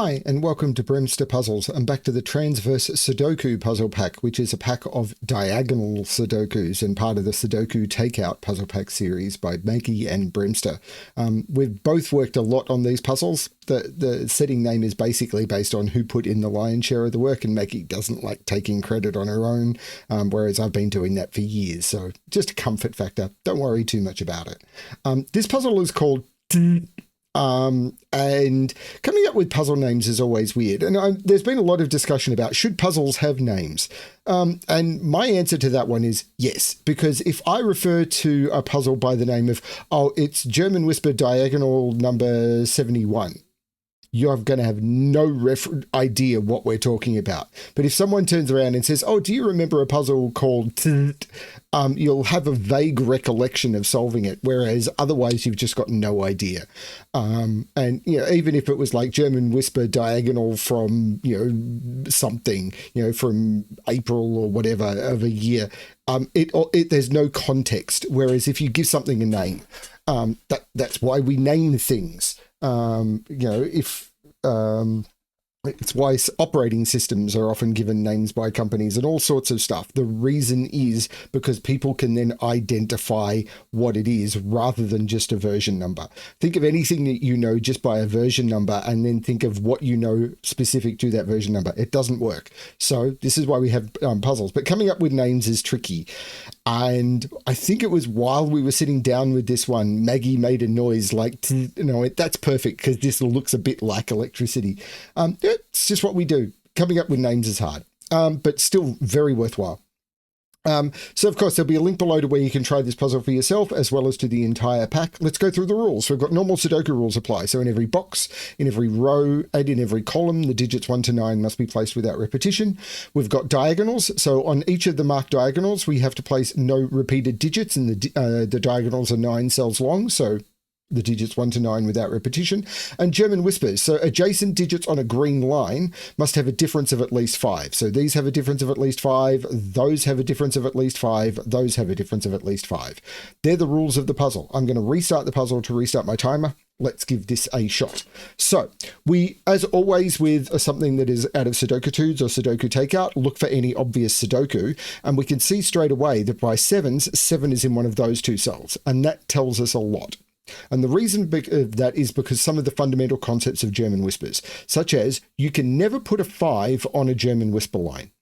Hi, and welcome to BremSter Puzzles. I'm back to the Transverse Sudoku puzzle pack, which is a pack of diagonal Sudokus and part of the Sudoku Take Out puzzle pack series by Maggie and BremSter. We've both worked a lot on these puzzles. The setting name is basically based on who put in the lion's share of the work, and Maggie doesn't like taking credit on her own, whereas I've been doing that for years. So just a comfort factor. Don't worry too much about it. This puzzle is called Tzzzt. And coming up with puzzle names is always weird. And there's been a lot of discussion about should puzzles have names? And my answer to that one is yes, because if I refer to a puzzle by the name of, it's German Whisper Diagonal number 71, you're going to have no idea what we're talking about. But if someone turns around and says, do you remember a puzzle called Tzzzt? You'll have a vague recollection of solving it, whereas otherwise you've just got no idea. And, even if it was like German Whisper Diagonal from, something, from April or whatever of a year, there's no context. Whereas if you give something a name, that's why we name things. It's why operating systems are often given names by companies and all sorts of stuff. The reason is because people can then identify what it is rather than just a version number. Think of anything that you know just by a version number and then think of what you know specific to that version number. It doesn't work. So this is why we have puzzles. But coming up with names is tricky. And I think it was while we were sitting down with this one, Maggie made a noise like, that's perfect because this looks a bit like electricity. It's just what we do. Coming up with names is hard, but still very worthwhile. So, of course, there'll be a link below to where you can try this puzzle for yourself, as well as to the entire pack. Let's go through the rules. So we've got normal Sudoku rules apply. So in every box, in every row, and in every column, the digits 1 to 9 must be placed without repetition. We've got diagonals. So on each of the marked diagonals, we have to place no repeated digits, and the diagonals are 9 cells long. So the digits 1 to 9 without repetition. And German whispers. So adjacent digits on a green line must have a difference of at least 5. So these have a difference of at least 5. Those have a difference of at least 5. Those have a difference of at least 5. They're the rules of the puzzle. I'm going to restart the puzzle to restart my timer. Let's give this a shot. So we, as always with something that is out of Sudoku Tzzzt or Sudoku Take Out, look for any obvious Sudoku. And we can see straight away that by 7s, 7 is in one of those two cells. And that tells us a lot. And the reason that is because some of the fundamental concepts of German whispers, such as you can never put a 5 on a German whisper line.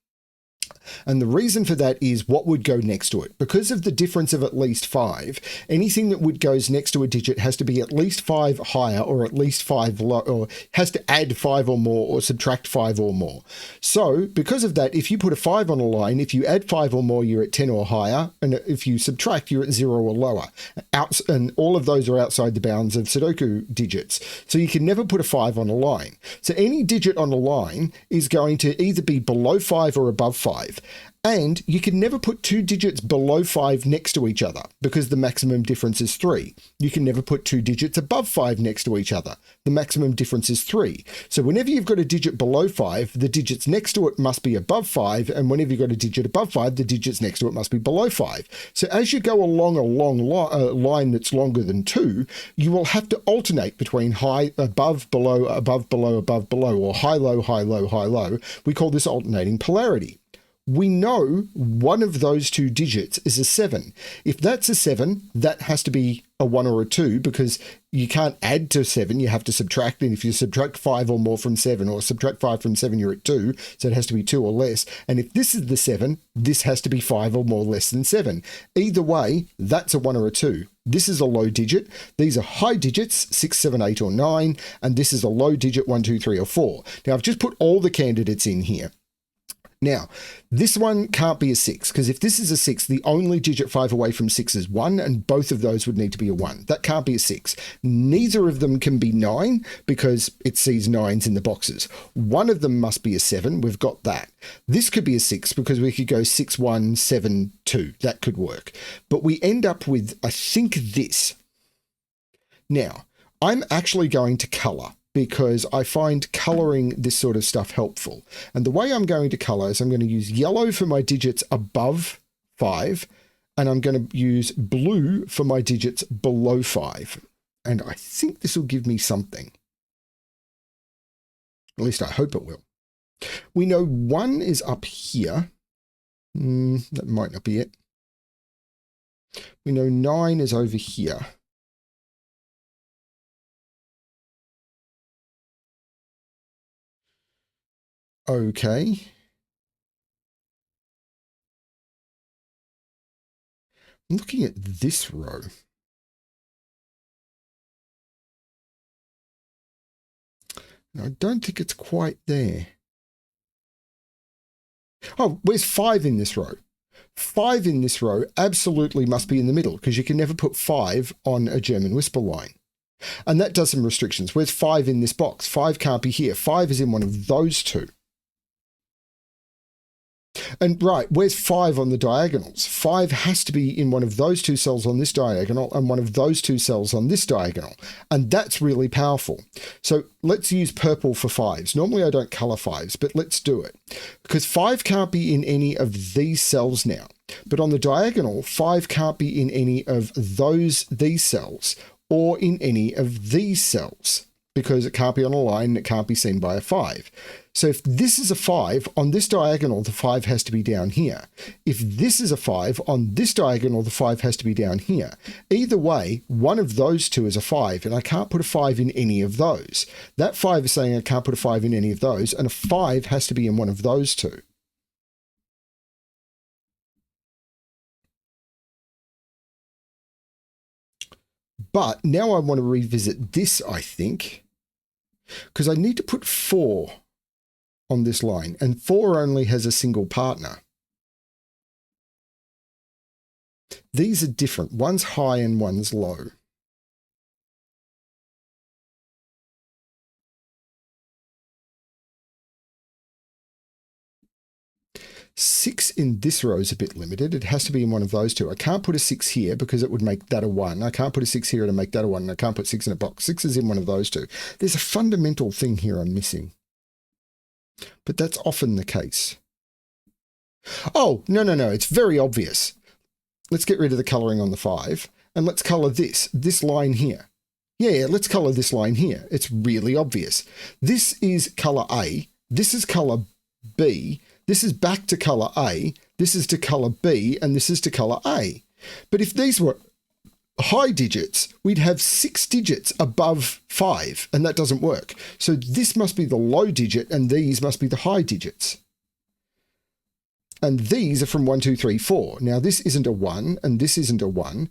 And the reason for that is what would go next to it. Because of the difference of at least 5, anything that goes next to a digit has to be at least 5 higher or at least 5 low, or has to add 5 or more or subtract 5 or more. So because of that, if you put a 5 on a line, if you add 5 or more, you're at 10 or higher. And if you subtract, you're at 0 or lower. And all of those are outside the bounds of Sudoku digits. So you can never put a 5 on a line. So any digit on a line is going to either be below 5 or above 5. And you can never put two digits below 5 next to each other because the maximum difference is 3. You can never put two digits above 5 next to each other. The maximum difference is 3. So whenever you've got a digit below 5, the digits next to it must be above 5. And whenever you've got a digit above 5, the digits next to it must be below 5. So as you go along a long line that's longer than 2, you will have to alternate between high, above, below, above, below, above, below, or high, low, high, low, high, low. We call this alternating polarity. We know one of those two digits is a 7. If that's a 7, that has to be a 1 or a 2 because you can't add to 7, you have to subtract. And if you subtract 5 or more from 7 or subtract 5 from 7, you're at 2. So it has to be 2 or less. And if this is the 7, this has to be 5 or more less than 7. Either way, that's a 1 or a 2. This is a low digit. These are high digits, 6, 7, 8, or 9. And this is a low digit, 1, 2, 3, or 4. Now, I've just put all the candidates in here. Now, this one can't be a 6, because if this is a 6, the only digit 5 away from 6 is 1, and both of those would need to be a 1. That can't be a 6. Neither of them can be 9, because it sees 9s in the boxes. One of them must be a 7. We've got that. This could be a 6, because we could go 6, 1, 7, 2. That could work. But we end up with, I think, this. Now, I'm actually going to colour, because I find colouring this sort of stuff helpful. And the way I'm going to colour is I'm going to use yellow for my digits above 5, and I'm going to use blue for my digits below 5. And I think this will give me something. At least I hope it will. We know 1 is up here. That might not be it. We know 9 is over here. Okay. I'm looking at this row. And I don't think it's quite there. Oh, where's 5 in this row? 5 in this row absolutely must be in the middle because you can never put 5 on a German whisper line. And that does some restrictions. Where's 5 in this box? 5 can't be here. 5 is in one of those two. And right, where's 5 on the diagonals? 5 has to be in one of those two cells on this diagonal and one of those two cells on this diagonal. And that's really powerful. So let's use purple for 5s. Normally I don't color 5s, but let's do it. Because 5 can't be in any of these cells now. But on the diagonal, 5 can't be in any of these cells or in any of these cells because it can't be on a line and it can't be seen by a 5. So if this is a 5, on this diagonal, the 5 has to be down here. If this is a 5, on this diagonal, the 5 has to be down here. Either way, one of those two is a 5, and I can't put a 5 in any of those. That 5 is saying I can't put a 5 in any of those, and a 5 has to be in one of those two. But now I want to revisit this, I think, because I need to put 4 on this line, and 4 only has a single partner. These are different. One's high and one's low. Six in this row is a bit limited. It has to be in one of those two. I can't put a 6 here because it would make that a 1. I can't put a 6 here to make that a 1. And I can't put 6 in a box. 6 is in one of those two. There's a fundamental thing here I'm missing. But that's often the case. Oh, no. It's very obvious. Let's get rid of the colouring on the 5. And let's colour this line here. Yeah, let's colour this line here. It's really obvious. This is colour A. This is colour B. This is back to colour A, this is to colour B, and this is to colour A. But if these were high digits, we'd have 6 digits above 5, and that doesn't work. So this must be the low digit, and these must be the high digits. And these are from 1, 2, 3, 4. Now this isn't a 1, and this isn't a 1.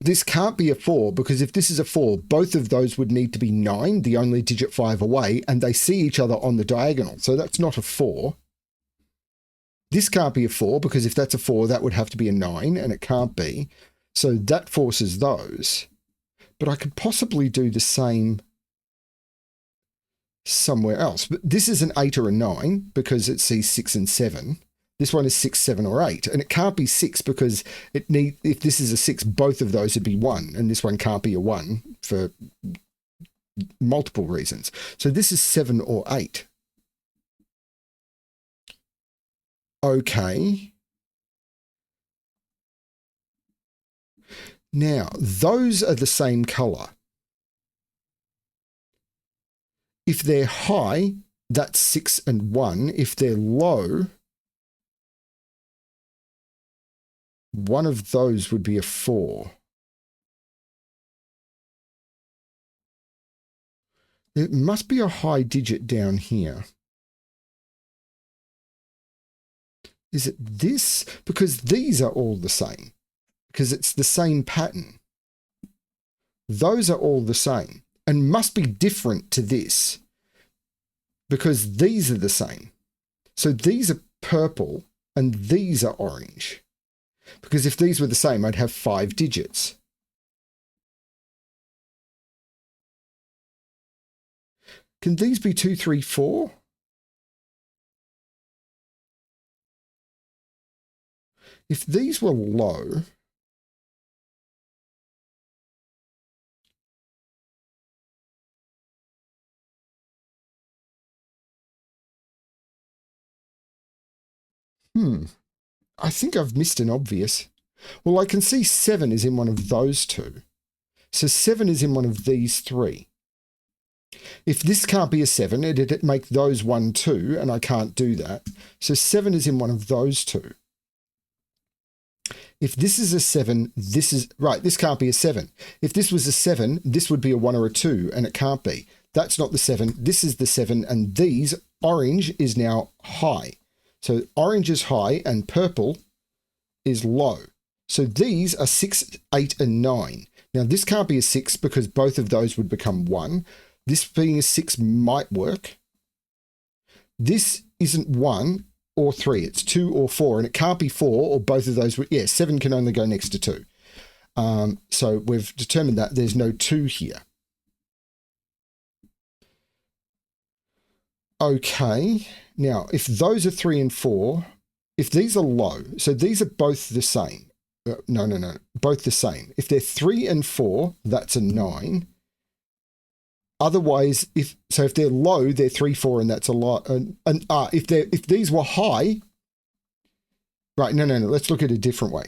This can't be a 4, because if this is a 4, both of those would need to be 9, the only digit 5 away, and they see each other on the diagonal. So that's not a 4. This can't be a 4, because if that's a 4, that would have to be a 9, and it can't be. So that forces those. But I could possibly do the same somewhere else. But this is an 8 or a 9, because it sees 6 and 7. This one is 6, 7, or 8. And it can't be 6, because if this is a 6, both of those would be 1. And this one can't be a 1 for multiple reasons. So this is 7 or 8. Okay. Now, those are the same colour. If they're high, that's 6 and 1. If they're low, one of those would be a 4. It must be a high digit down here. Is it this? Because these are all the same. Because it's the same pattern. Those are all the same. And must be different to this. Because these are the same. So these are purple and these are orange. Because if these were the same, I'd have 5 digits. Can these be 2, 3, 4? If these were low, I think I've missed an obvious. Well, I can see 7 is in one of those two. So 7 is in one of these 3. If this can't be a 7, it'd make those 1, 2, and I can't do that. So 7 is in one of those two. If this is a 7, this is... Right, this can't be a 7. If this was a 7, this would be a 1 or a 2, and it can't be. That's not the 7. This is the 7, and these... Orange is now high. So orange is high, and purple is low. So these are 6, 8, and 9. Now, this can't be a 6 because both of those would become 1. This being a 6 might work. This isn't 1 or 3. It's 2 or 4, and it can't be 4 or both of those. Yeah, 7 can only go next to 2. So we've determined that there's no 2 here. Okay. Now, if those are 3 and 4, if these are low, so these are both the same. No. Both the same. If they're 3 and 4, that's a 9. Otherwise, if they're low, they're 3, 4, and that's a lot. If these were high, right? No. Let's look at it a different way.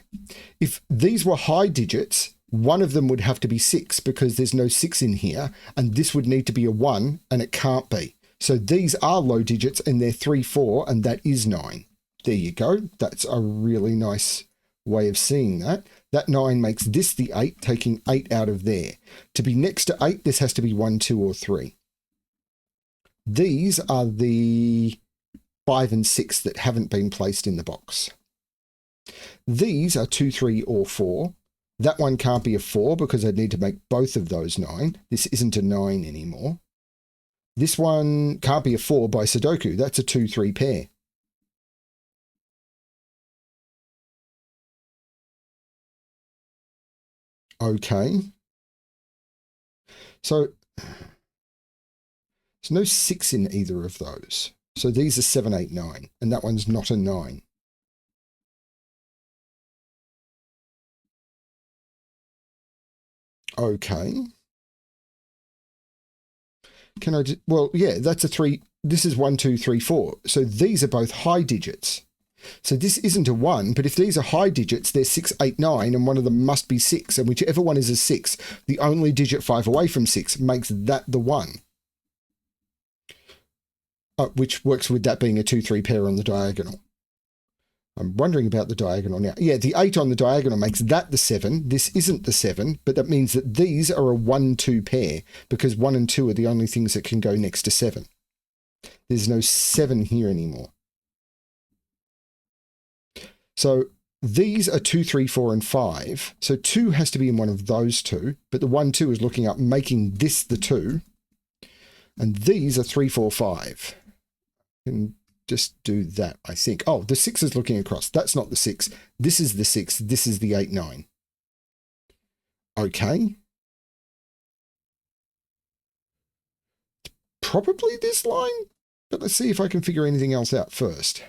If these were high digits, one of them would have to be 6 because there's no 6 in here, and this would need to be a 1, and it can't be. So these are low digits, and they're 3, 4, and that is 9. There you go. That's a really nice way of seeing that. That 9 makes this the 8, taking 8 out of there. To be next to 8, this has to be 1, 2, or 3. These are the 5 and 6 that haven't been placed in the box. These are 2, 3, or 4. That one can't be a 4 because I'd need to make both of those 9. This isn't a 9 anymore. This one can't be a 4 by Sudoku. That's a 2, 3 pair. Okay. So there's no 6 in either of those. So these are 7, 8, 9, and that one's not a 9. Okay. Can I just, well, yeah, that's a 3. This is 1, 2, 3, 4. So these are both high digits. So this isn't a 1, but if these are high digits, they're 6, 8, 9, and one of them must be 6. And whichever one is a 6, the only digit 5 away from 6 makes that the 1. Which works with that being a 2, 3 pair on the diagonal. I'm wondering about the diagonal now. Yeah, the 8 on the diagonal makes that the 7. This isn't the 7, but that means that these are a 1, 2 pair because 1 and 2 are the only things that can go next to 7. There's no 7 here anymore. So these are 2, 3, 4, and 5. So 2 has to be in one of those two, but the 1, 2 is looking up, making this the 2. And these are 3, 4, 5. And just do that, I think. Oh, the 6 is looking across. That's not the 6. This is the 6. This is the 8, 9. Okay. Probably this line, but let's see if I can figure anything else out first.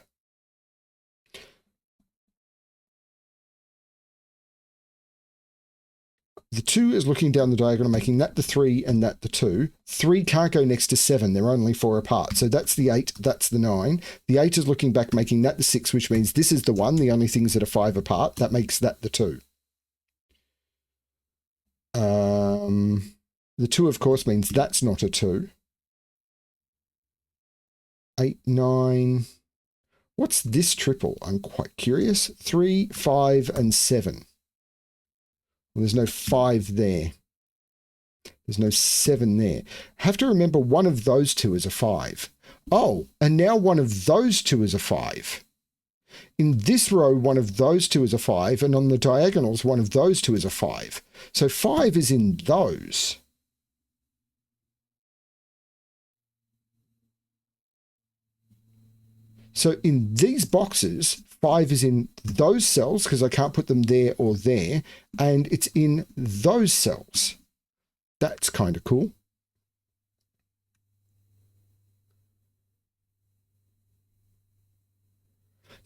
The 2 is looking down the diagonal, making that the 3 and that the 2. 3 can't go next to 7. They're only 4 apart. So that's the 8. That's the 9. The 8 is looking back, making that the 6, which means this is the 1. The only things that are 5 apart. That makes that the 2. The 2, of course, means that's not a 2. 8, 9. What's this triple? I'm quite curious. 3, 5, and 7. Well, there's no 5 there. There's no 7 there. Have to remember one of those two is a 5. Oh, and now one of those two is a 5. In this row, one of those two is a 5, and on the diagonals, one of those two is a 5. So 5 is in those. So in these boxes, 5 is in those cells because I can't put them there or there, and it's in those cells. That's kind of cool.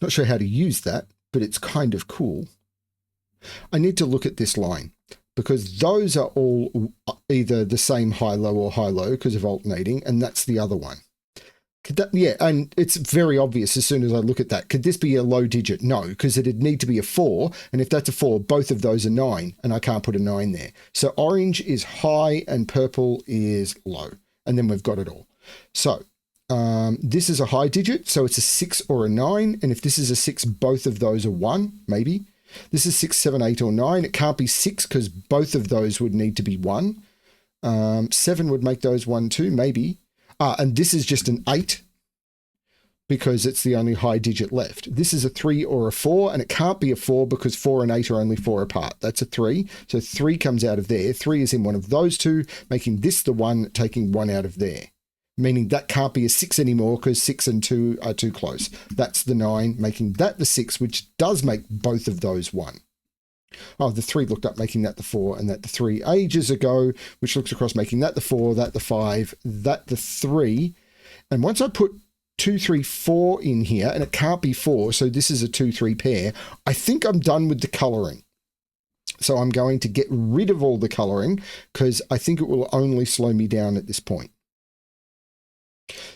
Not sure how to use that, but it's kind of cool. I need to look at this line because those are all either the same high-low or high-low because of alternating, and that's the other one. Could that, yeah, and it's very obvious as soon as I look at that. Could this be a low digit? No, because it'd need to be a 4, and if that's a 4, both of those are 9, and I can't put a 9 there. So orange is high and purple is low, And then we've got it all. So this is a high digit, so it's a 6 or a 9. And if this is a 6, both of those are 1, maybe. This is 6, 7, 8, or 9. It can't be 6 because both of those would need to be 1. 7 would make those 1, 2, maybe. And this is just an 8 because it's the only high digit left. This is a 3 or a 4, and it can't be a 4 because 4 and 8 are only 4 apart. That's a 3. So 3 comes out of there. 3 is in one of those two, making this the 1, taking 1 out of there. Meaning that can't be a 6 anymore because 6 and 2 are too close. That's the 9, making that the 6, which does make both of those 1. Oh, the 3 looked up, making that the 4, and that the 3 ages ago, which looks across, making that the 4, that the 5, that the 3. And once I put 2, 3, 4 in here, and it can't be 4, so this is a 2, 3 pair, I think I'm done with the colouring. So I'm going to get rid of all the colouring because I think it will only slow me down at this point.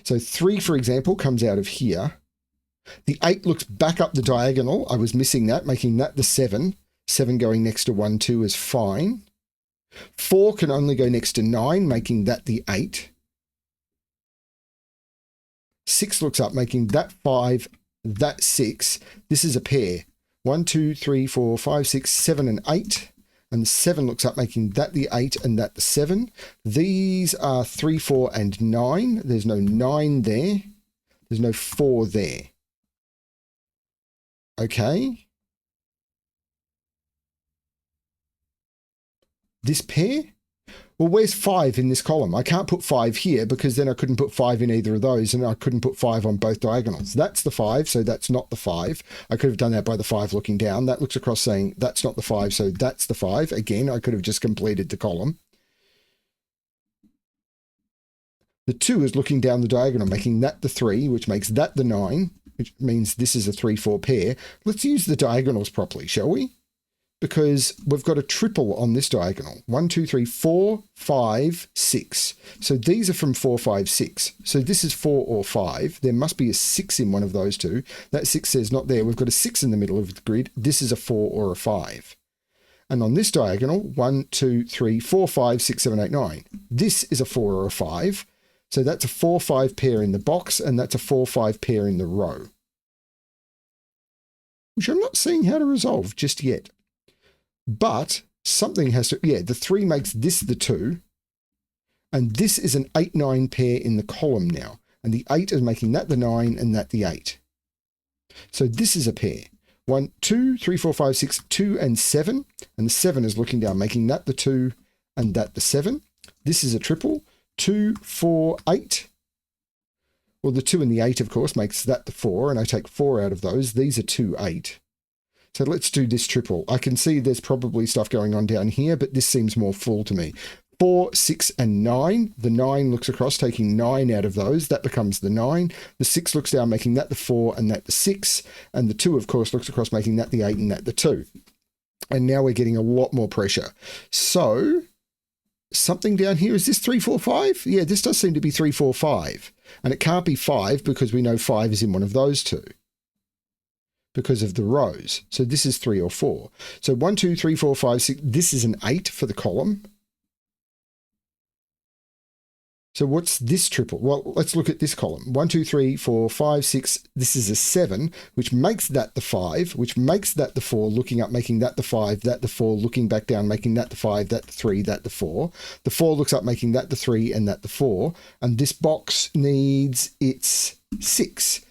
So 3, for example, comes out of here. The 8 looks back up the diagonal. I was missing that, making that the 7. 7 going next to 1, 2 is fine. 4 can only go next to 9, making that the 8. 6 looks up, making that 5, that 6. This is a pair. 1, 2, 3, 4, 5, 6, 7, and 8. And the 7 looks up, making that the 8 and that the 7. These are 3, 4, and 9. There's no 9 there. There's no 4 there. Okay. This pair? Well, where's 5 in this column? I can't put 5 here because then I couldn't put 5 in either of those, and I couldn't put 5 on both diagonals. That's the 5, so that's not the 5. I could have done that by the 5 looking down. That looks across saying that's not the 5, so that's the 5. Again, I could have just completed the column. The 2 is looking down the diagonal, making that the 3, which makes that the 9, which means this is a 3, 4 pair. Let's use the diagonals properly, shall we? Because we've got a triple on this diagonal. 1, 2, 3, 4, 5, 6. So these are from 4, 5, 6. So this is 4 or 5. There must be a 6 in one of those two. That 6 says not there. We've got a 6 in the middle of the grid. This is a 4 or a 5. And on this diagonal, 1, 2, 3, 4, 5, 6, 7, 8, 9. This is a 4 or a 5. So that's a 4, 5 pair in the box, and that's a 4, 5 pair in the row. Which I'm not seeing how to resolve just yet. But something has to, the 3 makes this the 2. And this is an 8, 9 pair in the column now. And the 8 is making that the 9 and that the 8. So this is a pair. 1, 2, 3, 4, 5, 6, 2, and 7. And the 7 is looking down, making that the 2 and that the 7. This is a triple. 2, 4, 8. Well, the 2 and the 8, of course, makes that the 4. And I take 4 out of those. These are 2, 8. So let's do this triple. I can see there's probably stuff going on down here, but this seems more full to me. 4, 6, and 9. The 9 looks across, taking 9 out of those. That becomes the 9. The 6 looks down, making that the 4 and that the 6. And the 2, of course, looks across, making that the 8 and that the 2. And now we're getting a lot more pressure. So something down here, is this 3, 4, 5? Yeah, this does seem to be 3, 4, 5. And it can't be 5 because we know 5 is in one of those two, because of the rows. So this is 3 or 4. So 1, 2, 3, 4, 5, 6. This is an 8 for the column. So what's this triple? Well, let's look at this column. 1, 2, 3, 4, 5, 6. This is a 7, which makes that the 5, which makes that the 4, looking up, making that the 5, that the 4, looking back down, making that the 5, that the 3, that the 4. The 4 looks up, making that the 3 and that the 4. And this box needs its 6.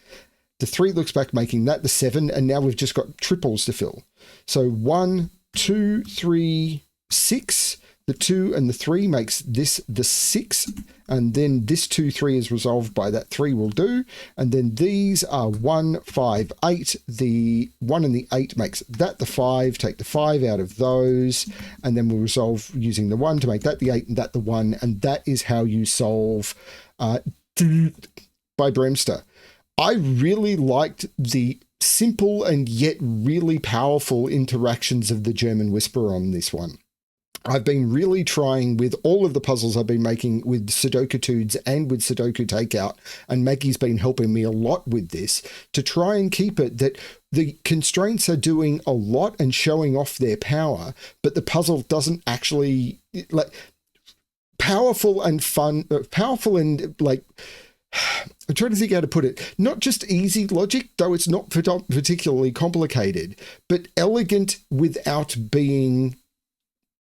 The 3 looks back, making that the 7, and now we've just got triples to fill. So 1, 2, 3, 6. The 2 and the 3 makes this the 6, and then this 2, 3 is resolved by that 3 will do. And then these are 1, 5, 8. The 1 and the 8 makes that the 5. Take the 5 out of those, and then we'll resolve using the 1 to make that the 8 and that the 1. And that is how you solve by BremSter. I really liked the simple and yet really powerful interactions of the German Whisperer on this one. I've been really trying with all of the puzzles I've been making with Sudoku Tzzzt and with Sudoku Take Out, and Maggie's been helping me a lot with this, to try and keep it that the constraints are doing a lot and showing off their power, but the puzzle doesn't actually, like, powerful and fun, powerful and like, I'm trying to think how to put it. Not just easy logic, though it's not particularly complicated, but elegant without being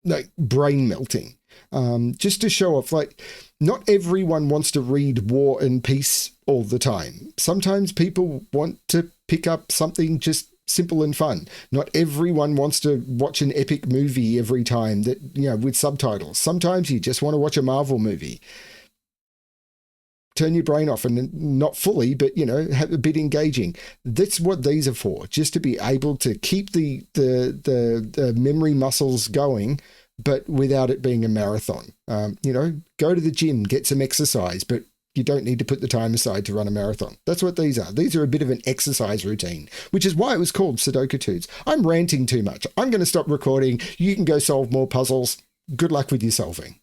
like brain melting. Just to show off, like, not everyone wants to read War and Peace all the time. Sometimes people want to pick up something just simple and fun. Not everyone wants to watch an epic movie every time that, you know, with subtitles. Sometimes you just want to watch a Marvel movie. Turn your brain off, and not fully, but, you know, have a bit engaging. That's what these are for, just to be able to keep the memory muscles going, but without it being a marathon. You know, go to the gym, get some exercise, but you don't need to put the time aside to run a marathon. That's what these are. These are a bit of an exercise routine, which is why it was called Sudoku Tzzzt. I'm ranting too much. I'm going to stop recording. You can go solve more puzzles. Good luck with your solving.